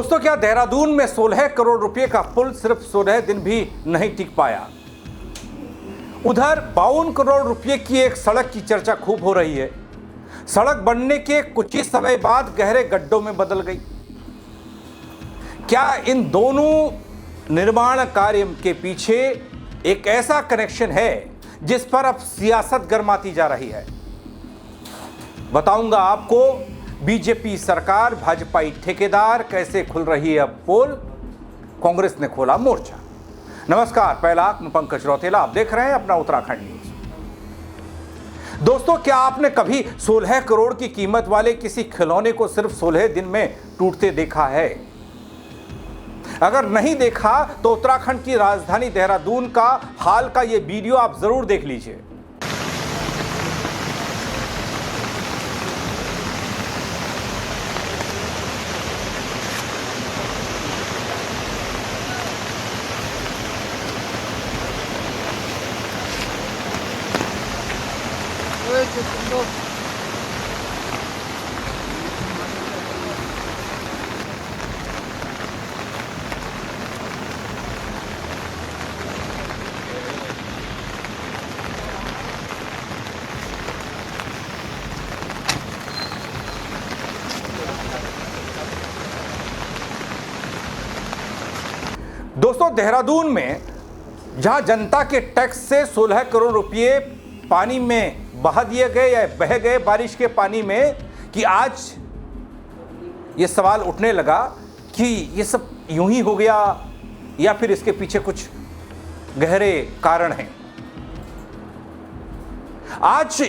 दोस्तों, क्या देहरादून में 16 करोड़ रुपए का पुल सिर्फ 16 दिन भी नहीं टिक पाया? उधर 52 करोड़ रुपए की एक सड़क की चर्चा खूब हो रही है। सड़क बनने के कुछ ही समय बाद गहरे गड्ढों में बदल गई। क्या इन दोनों निर्माण कार्य के पीछे एक ऐसा कनेक्शन है जिस पर अब सियासत गरमाती जा रही है? बताऊंगा आपको। बीजेपी सरकार, भाजपाई ठेकेदार, कैसे खुल रही है अब पोल? कांग्रेस ने खोला मोर्चा। नमस्कार, पहला मैं पंकज रौतेला, आप देख रहे हैं अपना उत्तराखंड न्यूज। दोस्तों, क्या आपने कभी 16 करोड़ की कीमत वाले किसी खिलौने को सिर्फ 16 दिन में टूटते देखा है? अगर नहीं देखा तो उत्तराखंड की राजधानी देहरादून का हाल का यह वीडियो आप जरूर देख लीजिए। दोस्तों, देहरादून में जहां जनता के टैक्स से 16 करोड़ रुपए पानी में बहा दिए गए या बह गए बारिश के पानी में, कि आज ये सवाल उठने लगा कि ये सब यूं ही हो गया या फिर इसके पीछे कुछ गहरे कारण हैं। आज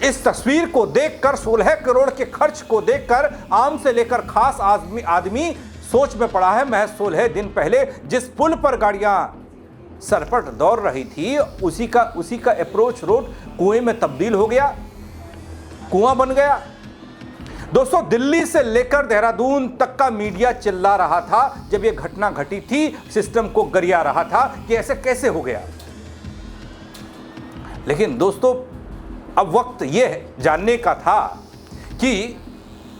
इस तस्वीर को देखकर, 16 करोड़ के खर्च को देखकर आम से लेकर खास आदमी सोच में पड़ा है। महज 16 दिन पहले जिस पुल पर गाड़ियां सरपट दौड़ रही थी, उसी का अप्रोच रोड कुएं में तब्दील हो गया, कुआं बन गया। दोस्तों, दिल्ली से लेकर देहरादून तक का मीडिया चिल्ला रहा था जब यह घटना घटी थी, सिस्टम को गरिया रहा था कि ऐसे कैसे हो गया। लेकिन दोस्तों, अब वक्त यह जानने का था कि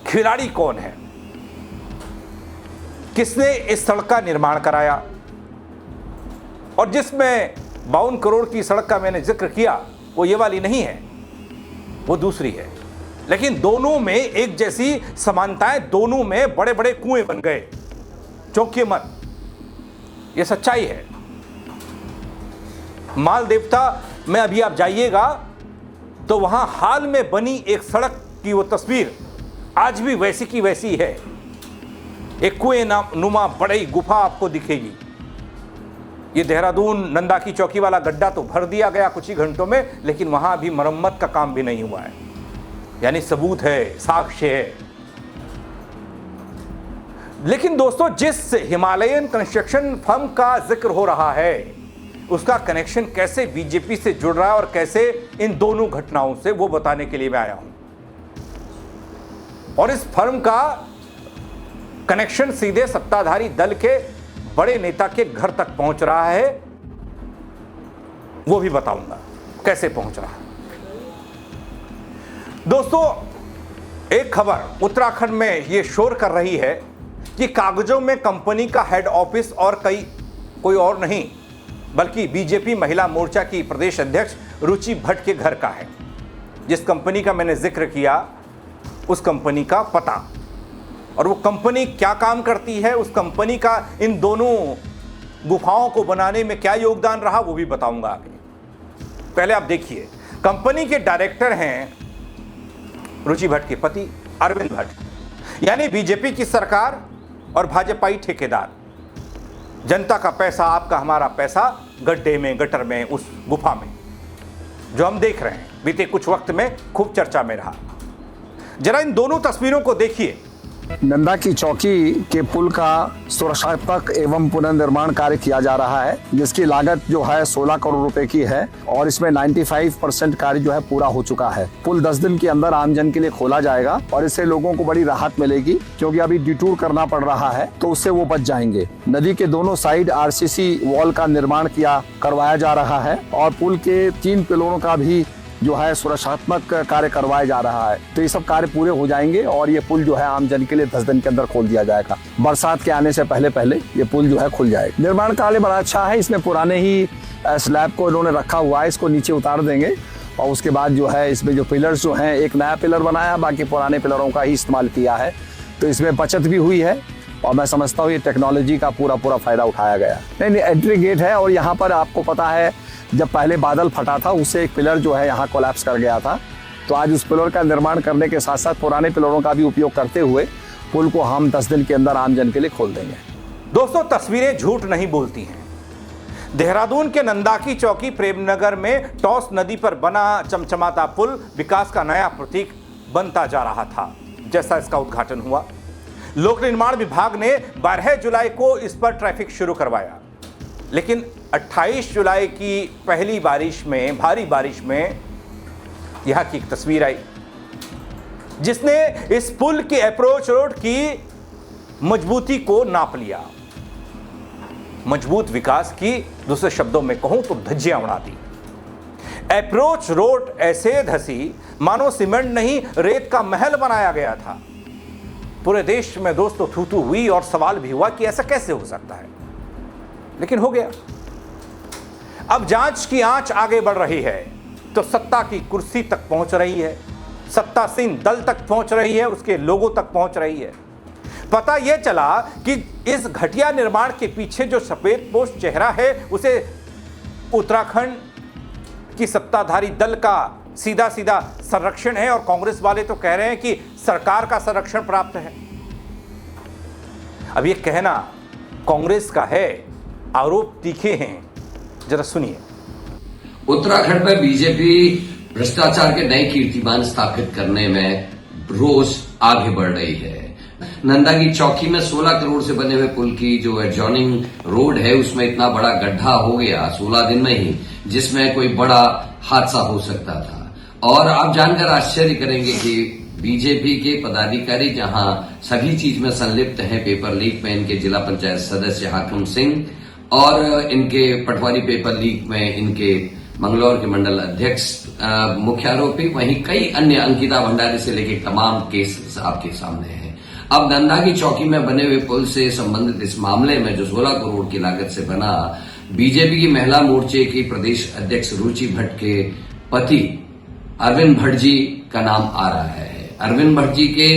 खिलाड़ी कौन है, किसने इस सड़क का निर्माण कराया। और जिसमें 52 करोड़ की सड़क का मैंने जिक्र किया, वो ये वाली नहीं है, वो दूसरी है। लेकिन दोनों में एक जैसी समानताएं, दोनों में बड़े बड़े कुएं बन गए। चौंकिए मत, ये सच्चाई है। माल देवता में अभी आप जाइएगा तो वहां हाल में बनी एक सड़क की वो तस्वीर आज भी वैसी की वैसी है। एक कुएं नुमा बड़ी गुफा आपको दिखेगी। ये देहरादून नंदा की चौकी वाला गड्ढा तो भर दिया गया कुछ ही घंटों में, लेकिन वहां अभी मरम्मत का काम भी नहीं हुआ है। यानी सबूत है, साक्ष्य है। लेकिन दोस्तों, जिस हिमालयन कंस्ट्रक्शन फर्म का जिक्र हो रहा है, उसका कनेक्शन कैसे बीजेपी से जुड़ रहा है और कैसे इन दोनों घटनाओं से, वो बताने के लिए मैं आया हूं। और इस फर्म का कनेक्शन सीधे सत्ताधारी दल के बड़े नेता के घर तक पहुंच रहा है, वो भी बताऊंगा कैसे पहुंच रहा है। दोस्तों, एक खबर उत्तराखंड में यह शोर कर रही है कि कागजों में कंपनी का हेड ऑफिस और कोई और नहीं बल्कि बीजेपी महिला मोर्चा की प्रदेश अध्यक्ष रुचि भट्ट के घर का है। जिस कंपनी का मैंने जिक्र किया, उस कंपनी का पता और वो कंपनी क्या काम करती है, उस कंपनी का इन दोनों गुफाओं को बनाने में क्या योगदान रहा, वो भी बताऊंगा आगे। पहले आप देखिए, कंपनी के डायरेक्टर हैं रुचि भट्ट के पति अरविंद भट्ट। यानी बीजेपी की सरकार और भाजपाई ठेकेदार, जनता का पैसा, आपका हमारा पैसा गड्ढे में, गटर में, उस गुफा में, जो हम देख रहे हैं, बीते कुछ वक्त में खूब चर्चा में रहा। जरा इन दोनों तस्वीरों को देखिए। नंदा की चौकी के पुल का सुरक्षात्मक एवं पुनर्निर्माण कार्य किया जा रहा है, जिसकी लागत जो है 16 करोड़ रुपए की है और इसमें 95% कार्य जो है पूरा हो चुका है। पुल 10 दिन के अंदर आमजन के लिए खोला जाएगा और इससे लोगों को बड़ी राहत मिलेगी, क्योंकि अभी डिटूर करना पड़ रहा है, तो उससे वो बच जाएंगे। नदी के दोनों साइड RCC वॉल का निर्माण करवाया जा रहा है और पुल के 3 पिलरों का भी जो है सुरक्षात्मक कार्य करवाया जा रहा है। तो ये सब कार्य पूरे हो जाएंगे और ये पुल जो है आम जन के लिए 10 दिन के अंदर खोल दिया जाएगा। बरसात के आने से पहले पहले ये पुल जो है खुल जाएगा। निर्माण कार्य बड़ा अच्छा है। इसमें पुराने ही स्लैब को इन्होंने रखा हुआ है, इसको नीचे उतार देंगे और उसके बाद जो है इसमें जो पिलर्स जो हैं, एक नया पिलर बनाया, बाकी पुराने पिलरों का ही इस्तेमाल किया है। तो इसमें बचत भी हुई है और मैं समझता हूँ ये टेक्नोलॉजी का पूरा फायदा उठाया गया। नहीं, एंट्री गेट है और यहाँ पर आपको पता है जब पहले बादल फटा था उससे एक पिलर जो है यहाँ कोलैप्स कर गया था। तो आज उस पिलर का निर्माण करने के साथ साथ पुराने पिलरों का भी उपयोग करते हुए पुल को हम 10 दिन के अंदर आम जन के लिए खोल देंगे। दोस्तों, तस्वीरें झूठ नहीं बोलती हैं। देहरादून के नंदाकी चौकी प्रेमनगर में टॉस नदी पर बना चमचमाता पुल विकास का नया प्रतीक बनता जा रहा था। जैसा इसका उद्घाटन हुआ, लोक निर्माण विभाग ने 12 जुलाई को इस पर ट्रैफिक शुरू करवाया, लेकिन 28 जुलाई की पहली बारिश में, भारी बारिश में यहां की एक तस्वीर आई जिसने इस पुल के अप्रोच रोड की मजबूती को नाप लिया। मजबूत विकास की, दूसरे शब्दों में कहूं तो धज्जियां उड़ा दी। अप्रोच रोड ऐसे धसी मानो सीमेंट नहीं रेत का महल बनाया गया था। पूरे देश में दोस्तों थू-थू हुई और सवाल भी हुआ कि ऐसा कैसे हो सकता है, लेकिन हो गया। अब जांच की आंच आगे बढ़ रही है तो सत्ता की कुर्सी तक पहुंच रही है, सत्तासीन दल तक पहुंच रही है, उसके लोगों तक पहुंच रही है। पता यह चला कि इस घटिया निर्माण के पीछे जो सफेद पोश चेहरा है उसे उत्तराखंड की सत्ताधारी दल का सीधा सीधा संरक्षण है और कांग्रेस वाले तो कह रहे हैं कि सरकार का संरक्षण प्राप्त है। अब यह कहना कांग्रेस का है, आरोप तीखे हैं, जरा सुनिए। उत्तराखंड में बीजेपी भ्रष्टाचार के नए कीर्तिमान स्थापित करने में रोज आगे बढ़ रही है। नंदाकी चौकी में 16 करोड़ से बने हुए पुल की जो एडजॉइनिंग रोड है उसमें इतना बड़ा गड्ढा हो गया 16 दिन में ही, जिसमें कोई बड़ा हादसा हो सकता था। और आप जानकर आश्चर्य करेंगे कि बीजेपी के पदाधिकारी जहां सभी चीज में संलिप्त हैं, पेपर लीक में इनके जिला पंचायत सदस्य हाकिम सिंह और इनके पटवारी पेपर लीक में इनके मंगलौर के मंडल अध्यक्ष मुख्य आरोपी, वहीं कई अन्य अंकिता भंडारी से लेकर तमाम केस आपके सामने हैं। अब नंदाकी चौकी में बने हुए पुल से संबंधित इस मामले में जो 16 करोड़ की लागत से बना, बीजेपी की महिला मोर्चे की प्रदेश अध्यक्ष रुचि भट्ट के पति अरविंद भट्ट जी का नाम आ रहा है। अरविंद भट्ट जी के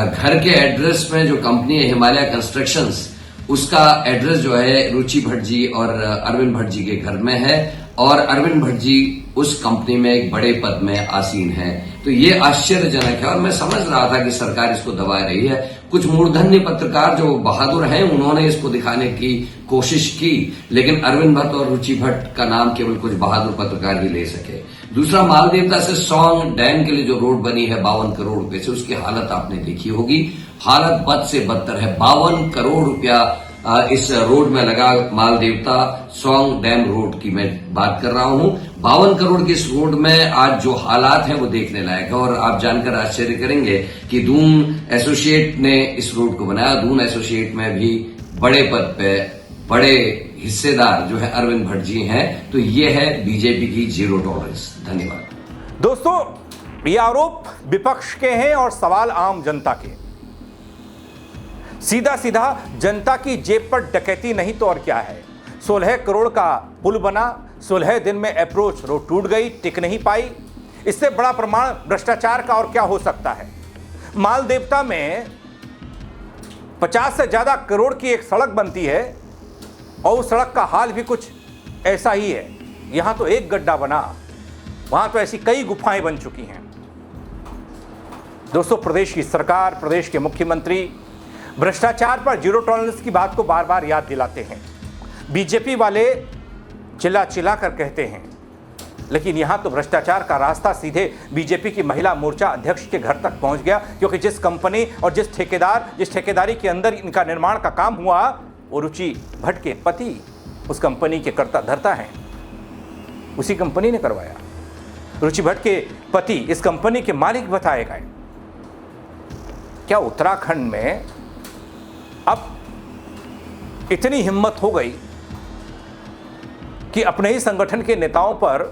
घर के एड्रेस में जो कंपनी है हिमालय कंस्ट्रक्शंस, उसका एड्रेस जो है रुचि भट्ट जी और अरविंद भट्ट जी के घर में है और अरविंद भट्ट जी उस कंपनी में एक बड़े पद में आसीन है। तो ये आश्चर्यजनक है और मैं समझ रहा था कि सरकार इसको दबा रही है। कुछ मूर्धन्य पत्रकार जो बहादुर हैं उन्होंने इसको दिखाने की कोशिश की, लेकिन अरविंद भट्ट और रुचि भट्ट का नाम केवल कुछ बहादुर पत्रकार ही ले सके। दूसरा, मालदेवता से सौंग डैम के लिए जो रोड बनी है 52 करोड़ रुपए से, उसकी हालत आपने देखी होगी। हालत बद से बदतर है। 52 करोड़ रुपया इस रोड में लगा। मालदेवता सौंग डैम रोड की मैं बात कर रहा हूं। 52 करोड़ की इस रोड में आज जो हालात हैं वो देखने लायक है। और आप जानकर आश्चर्य करेंगे कि दून एसोसिएट ने इस रोड को बनाया। दून एसोसिएट में भी बड़े पद पे बड़े हिस्सेदार जो है अरविंद भट्ट जी हैं। तो ये है बीजेपी की जीरो टॉलरेंस। धन्यवाद। दोस्तों, ये आरोप विपक्ष के हैं और सवाल आम जनता के। सीधा सीधा जनता की जेब पर डकैती नहीं तो और क्या है। 16 करोड़ का पुल बना, 16 दिन में अप्रोच रोड टूट गई, टिक नहीं पाई। इससे बड़ा प्रमाण भ्रष्टाचार का और क्या हो सकता है। मालदेवता में 50 से ज्यादा करोड़ की एक सड़क बनती है और उस सड़क का हाल भी कुछ ऐसा ही है। यहां तो एक गड्ढा बना, वहां तो ऐसी कई गुफाएं बन चुकी हैं। दोस्तों, प्रदेश की सरकार, प्रदेश के मुख्यमंत्री भ्रष्टाचार पर जीरो टॉलरेंस की बात को बार बार याद दिलाते हैं। बीजेपी वाले चिल्ला चिल्ला कर कहते हैं, लेकिन यहां तो भ्रष्टाचार का रास्ता सीधे बीजेपी की महिला मोर्चा अध्यक्ष के घर तक पहुंच गया, क्योंकि जिस कंपनी और जिस ठेकेदारी के अंदर इनका निर्माण का काम हुआ वो रुचि भट्ट के पति उस कंपनी के कर्ता धर्ता हैं। उसी कंपनी ने करवाया। रुचि भट्ट के पति इस कंपनी के मालिक बताए गए। क्या उत्तराखंड में अब इतनी हिम्मत हो गई कि अपने ही संगठन के नेताओं पर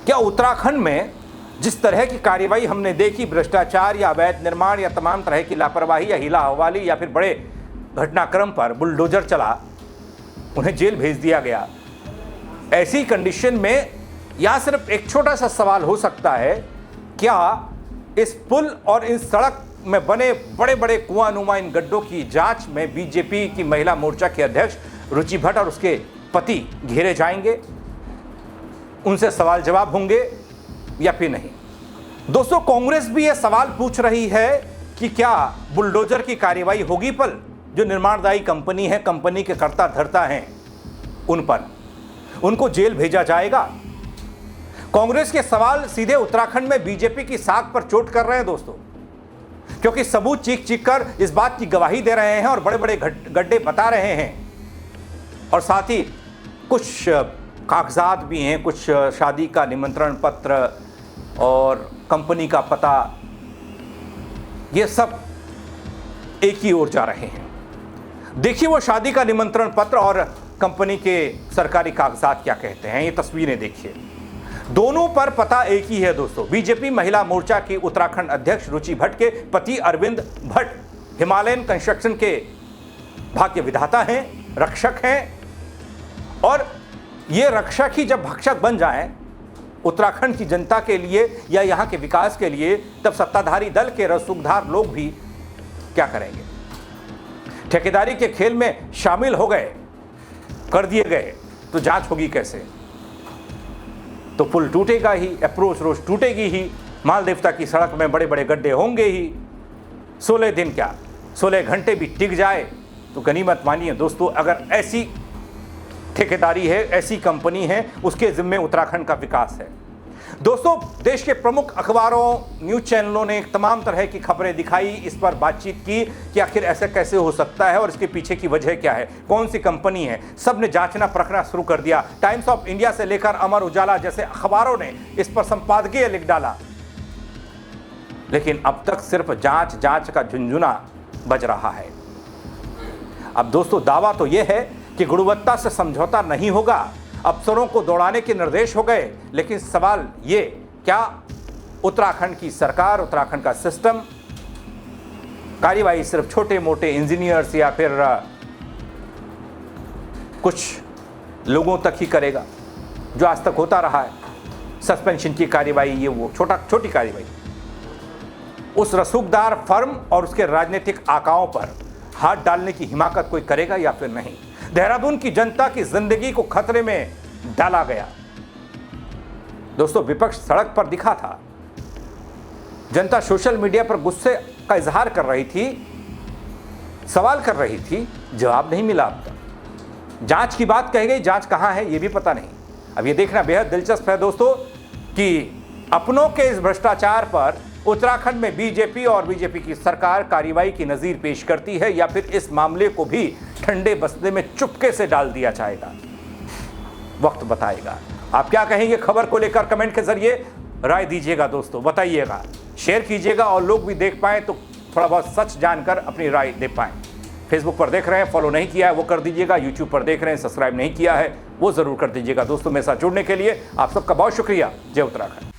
क्या उत्तराखंड में जिस तरह की कार्रवाई हमने देखी, भ्रष्टाचार या अवैध निर्माण या तमाम तरह की लापरवाही या हिला हवाली या फिर बड़े घटनाक्रम पर बुलडोजर चला, उन्हें जेल भेज दिया गया, ऐसी कंडीशन में यह सिर्फ एक छोटा सा सवाल हो सकता है, क्या इस पुल और इस सड़क में बने बड़े बड़े कुआं इन गड्ढों की जांच में बीजेपी की महिला मोर्चा के अध्यक्ष रुचि भट्ट और उसके पति घेरे जाएंगे, उनसे सवाल जवाब होंगे या फिर नहीं? दोस्तों, कांग्रेस भी यह सवाल पूछ रही है कि क्या बुलडोजर की कार्रवाई होगी पर जो निर्माणदायी कंपनी है, कंपनी के कर्ता धर्ता हैं, उन पर उनको जेल भेजा जाएगा? कांग्रेस के सवाल सीधे उत्तराखंड में बीजेपी की साख पर चोट कर रहे हैं दोस्तों, क्योंकि सबूत चीख चीख कर इस बात की गवाही दे रहे हैं और बड़े बड़े गड्ढे बता रहे हैं, और साथ ही कुछ कागजात भी हैं, कुछ शादी का निमंत्रण पत्र और कंपनी का पता, ये सब एक ही ओर जा रहे हैं। देखिए वो शादी का निमंत्रण पत्र और कंपनी के सरकारी कागजात क्या कहते हैं, ये तस्वीरें देखिए। दोनों पर पता एक ही है दोस्तों। बीजेपी महिला मोर्चा की उत्तराखंड अध्यक्ष रुचि भट्ट के पति अरविंद भट्ट हिमालयन कंस्ट्रक्शन के भाग्य विधाता हैं, रक्षक हैं, और ये रक्षक ही जब भक्षक बन जाएं उत्तराखंड की जनता के लिए या यहाँ के विकास के लिए, तब सत्ताधारी दल के रसूखदार लोग भी क्या करेंगे? ठेकेदारी के खेल में शामिल हो गए, कर दिए गए, तो जांच होगी कैसे? तो पुल टूटेगा ही, अप्रोच रोड टूटेगी ही, माल देवता की सड़क में बड़े बड़े गड्ढे होंगे ही। 16 दिन क्या 16 घंटे भी टिक जाए तो गनीमत मानिए दोस्तों। अगर ऐसी ठेकेदारी है, ऐसी कंपनी है, उसके जिम्मे उत्तराखंड का विकास है। दोस्तों, देश के प्रमुख अखबारों, न्यूज चैनलों ने तमाम तरह की खबरें दिखाई, इस पर बातचीत की कि आखिर ऐसा कैसे हो सकता है और इसके पीछे की वजह क्या है, कौन सी कंपनी है। सब ने जांचना परखना शुरू कर दिया। टाइम्स ऑफ इंडिया से लेकर अमर उजाला जैसे अखबारों ने इस पर संपादकीय लिख डाला, लेकिन अब तक सिर्फ जांच का झुंझुना बज रहा है। अब दोस्तों, दावा तो यह है कि गुणवत्ता से समझौता नहीं होगा, अफसरों को दौड़ाने के निर्देश हो गए, लेकिन सवाल ये, क्या उत्तराखंड की सरकार, उत्तराखंड का सिस्टम कार्यवाही सिर्फ छोटे मोटे इंजीनियर्स या फिर कुछ लोगों तक ही करेगा, जो आज तक होता रहा है, सस्पेंशन की कार्यवाही, ये वो छोटी कार्यवाही, उस रसूखदार फर्म और उसके राजनीतिक आकाओं पर हाथ डालने की हिमाकत कोई करेगा या फिर नहीं? देहरादून की जनता की जिंदगी को खतरे में डाला गया। दोस्तों, विपक्ष सड़क पर दिखा था, जनता सोशल मीडिया पर गुस्से का इजहार कर रही थी, सवाल कर रही थी, जवाब नहीं मिला अब तक। जांच की बात कही गई, जांच कहां है ये भी पता नहीं। अब ये देखना बेहद दिलचस्प है दोस्तों कि अपनों के इस भ्रष्टाचार पर उत्तराखंड में बीजेपी और बीजेपी की सरकार कार्रवाई की नजीर पेश करती है या फिर इस मामले को भी ठंडे बस्ते में चुपके से डाल दिया जाएगा। वक्त बताएगा। आप क्या कहेंगे खबर को लेकर? कमेंट के जरिए राय दीजिएगा दोस्तों, बताइएगा, शेयर कीजिएगा और लोग भी देख पाएं तो थोड़ा बहुत सच जानकर अपनी राय दे पाएं। फेसबुक पर देख रहे हैं, फॉलो नहीं किया है वो कर दीजिएगा। यूट्यूब पर देख रहे हैं, सब्सक्राइब नहीं किया है वो जरूर कर दीजिएगा। दोस्तों, मेरे साथ जुड़ने के लिए आप सबका बहुत शुक्रिया। जय उत्तराखंड।